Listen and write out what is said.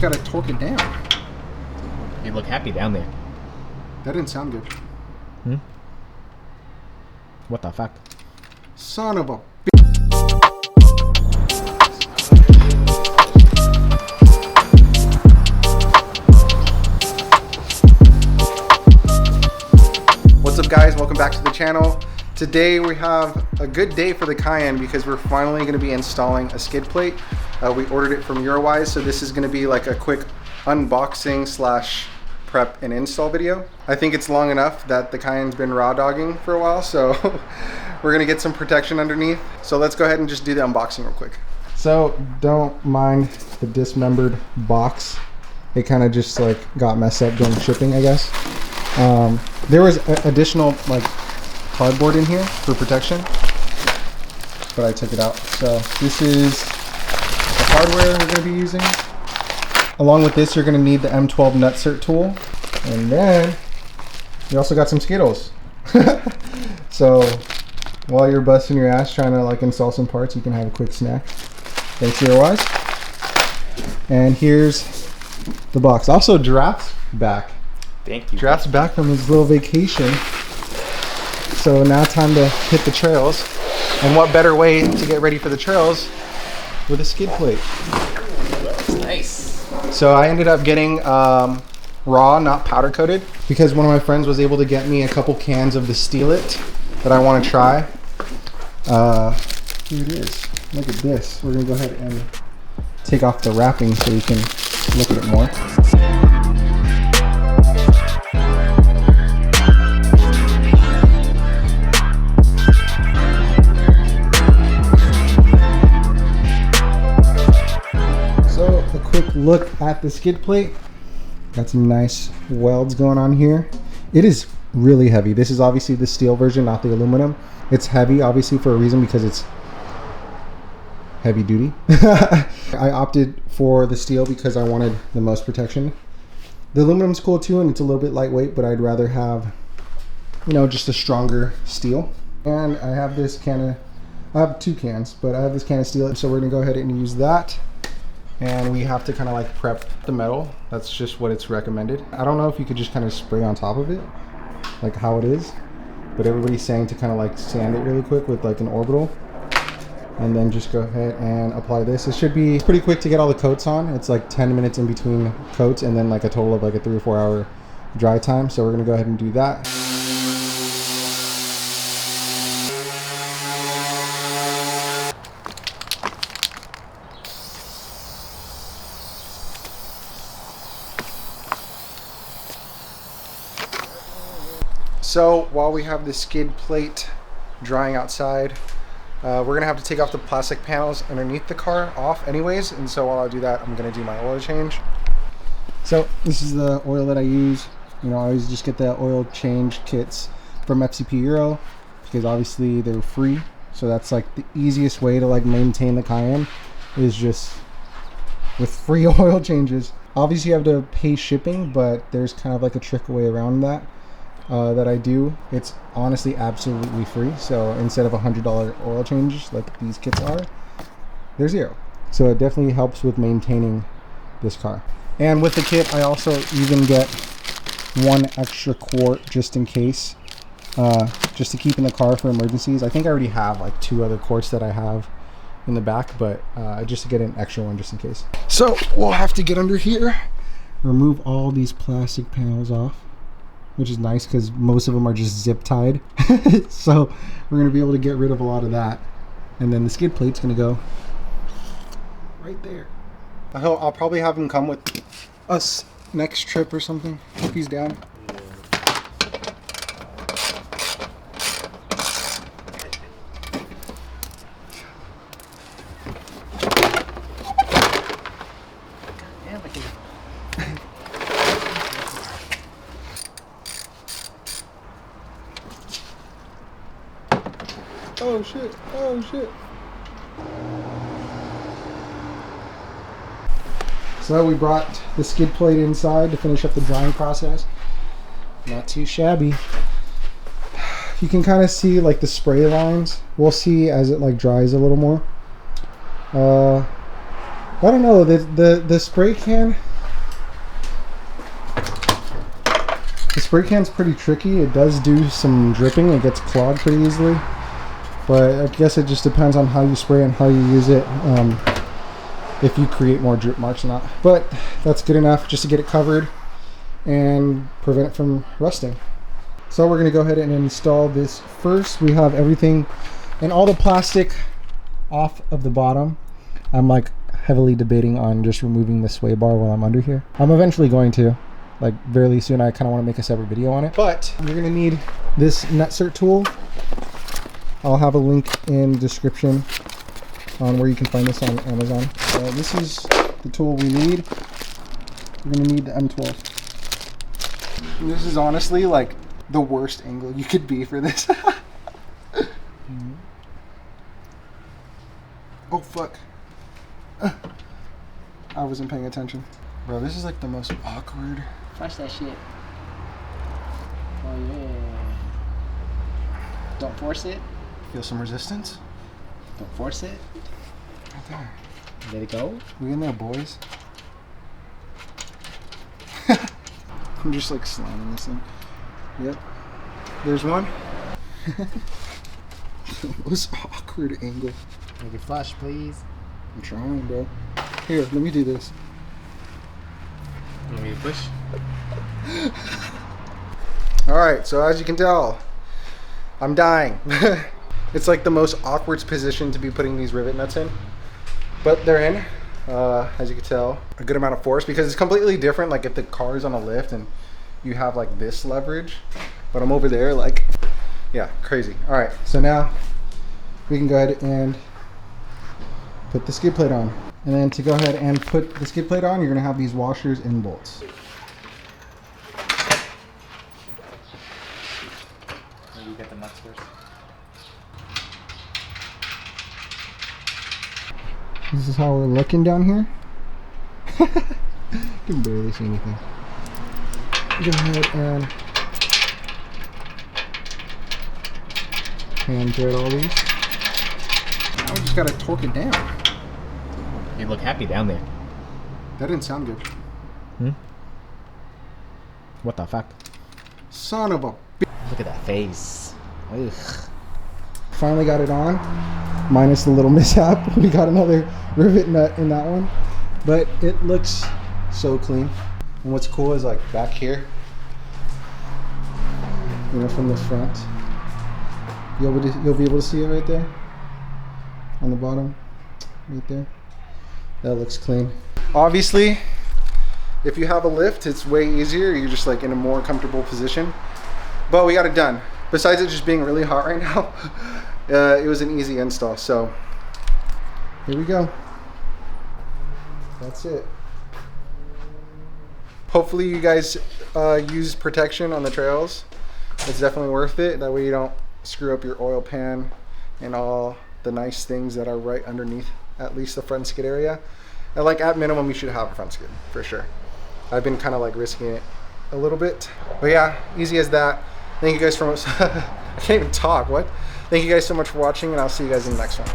just gotta torque it down. You look happy down there. That didn't sound good. Hmm? What the fuck? Son of a What's up, guys? Welcome back to the channel. Today we have a good day for the Cayenne because we're finally going to be installing a skid plate. We ordered it from Eurowise, so this is going to be like a quick unboxing slash prep and install video. I think it's long enough that the Cayenne's been raw dogging for a while, so we're going to get some protection underneath. So let's go ahead and just do the unboxing real quick. So don't mind the dismembered box. It kind of just like got messed up during shipping, I guess. There was additional like cardboard in here for protection, but I took it out. So this is the hardware we're going to be using. Along with this, you're going to need the M12 Nutsert Tool, and then you also got some Skittles. So while you're busting your ass trying to like install some parts, you can have a quick snack. Thanks to Eurowise. And here's the box. Also, Giraffe's back. Thank you. Giraffe's back from his little vacation. So now time to hit the trails. And what better way to get ready for the trails with a skid plate? That's nice. So I ended up getting raw, not powder coated, because one of my friends was able to get me a couple cans of the Steel It that I want to try. Here it is. Look at this. We're gonna go ahead and take off the wrapping so you can look at it more. Look at the skid plate. Got some nice welds going on here. It is really heavy. This is obviously the steel version, not the aluminum. It's heavy obviously for a reason, because it's heavy duty. I opted for the steel because I wanted the most protection. The aluminum's cool too, and it's a little bit lightweight, but I'd rather have, you know, just a stronger steel. And I have this can of, I have two cans, but I have this can of steel, so we're gonna go ahead and use that. And we have to kind of like prep the metal. That's just what it's recommended. I don't know if you could just kind of spray on top of it, like how it is, but everybody's saying to kind of like sand it really quick with like an orbital, and then just go ahead and apply this. It should be pretty quick to get all the coats on. It's like 10 minutes in between coats, and then like a total of like a 3 or 4 hour dry time. So we're gonna go ahead and do that. So while we have the skid plate drying outside, we're gonna have to take off the plastic panels underneath the car off anyways, and so while I do that, I'm gonna do my oil change. So this is the oil that I use. You know, I always just get the oil change kits from FCP Euro because obviously they're free. So that's like the easiest way to like maintain the Cayenne, is just with free oil changes. Obviously you have to pay shipping, but there's kind of like a trick way around that. That I do. It's honestly absolutely free. So instead of $100 oil changes like these kits are, they're $0. So it definitely helps with maintaining this car. And with the kit, I also even get 1 extra quart just in case, just to keep in the car for emergencies. I think I already have like 2 other quarts that I have in the back, but just to get an extra one just in case. So we'll have to get under here, remove all these plastic panels off, which is nice because most of them are just zip tied. So we're going to be able to get rid of a lot of that. And then the skid plate's going to go right there. I'll probably have him come with us next trip or something if he's down. Oh shit, oh shit. So we brought the skid plate inside to finish up the drying process. Not too shabby. You can kind of see like the spray lines. We'll see as it like dries a little more. I don't know, the spray can, The spray can's pretty tricky. It does do some dripping. It gets clogged pretty easily. But I guess it just depends on how you spray and how you use it. If you create more drip marks or not. But that's good enough just to get it covered and prevent it from rusting. So we're gonna go ahead and install this first. We have everything and all the plastic off of the bottom. I'm like heavily debating on just removing the sway bar while I'm under here. I'm eventually going to, like very soon. I kind of want to make a separate video on it. But you're gonna need this Nutsert tool. I'll have a link in the description on where you can find this on Amazon. This is the tool we need. We're gonna need the M12. And this is honestly like the worst angle you could be for this. Oh fuck. I wasn't paying attention. Bro, this is like the most awkward. Flash that shit. Oh yeah. Don't force it. Feel some resistance? Don't force it. Right there. Let it go. We in there, boys? I'm just like slamming this thing. Yep. There's one. The most awkward angle. Make it flush, please. I'm trying, bro. Here, let me do this. You want me to push? Alright, so as you can tell, I'm dying. It's like the most awkward position to be putting these rivet nuts in. But they're in, as you can tell, a good amount of force because it's completely different like if the car is on a lift and you have like this leverage. But I'm over there like, yeah, crazy. Alright, so now we can go ahead and put the skid plate on. And then to go ahead and put the skid plate on, you're gonna have these washers and bolts. Maybe you get the nuts first. This is how we're looking down here. You can barely see anything. Go ahead and hand thread all these. Now we just gotta torque it down. You look happy down there. That didn't sound good. What the fuck? Son of a Look at that face. Ugh. Finally got it on, minus the little mishap. We got another rivet nut in that one, but it looks so clean. And what's cool is like back here, you know, from the front, you'll be able to see it right there on the bottom, right there. That looks clean. Obviously, if you have a lift, it's way easier. You're just like in a more comfortable position. But we got it done. Besides it just being really hot right now, it was an easy install. So here we go. That's it. Hopefully you guys use protection on the trails. It's definitely worth it. That way you don't screw up your oil pan and all the nice things that are right underneath at least the front skid area. And like at minimum you should have a front skid for sure. I've been kind of like risking it a little bit, but yeah, easy as that. Thank you guys for I can't even talk. What? Thank you guys so much for watching, and I'll see you guys in the next one.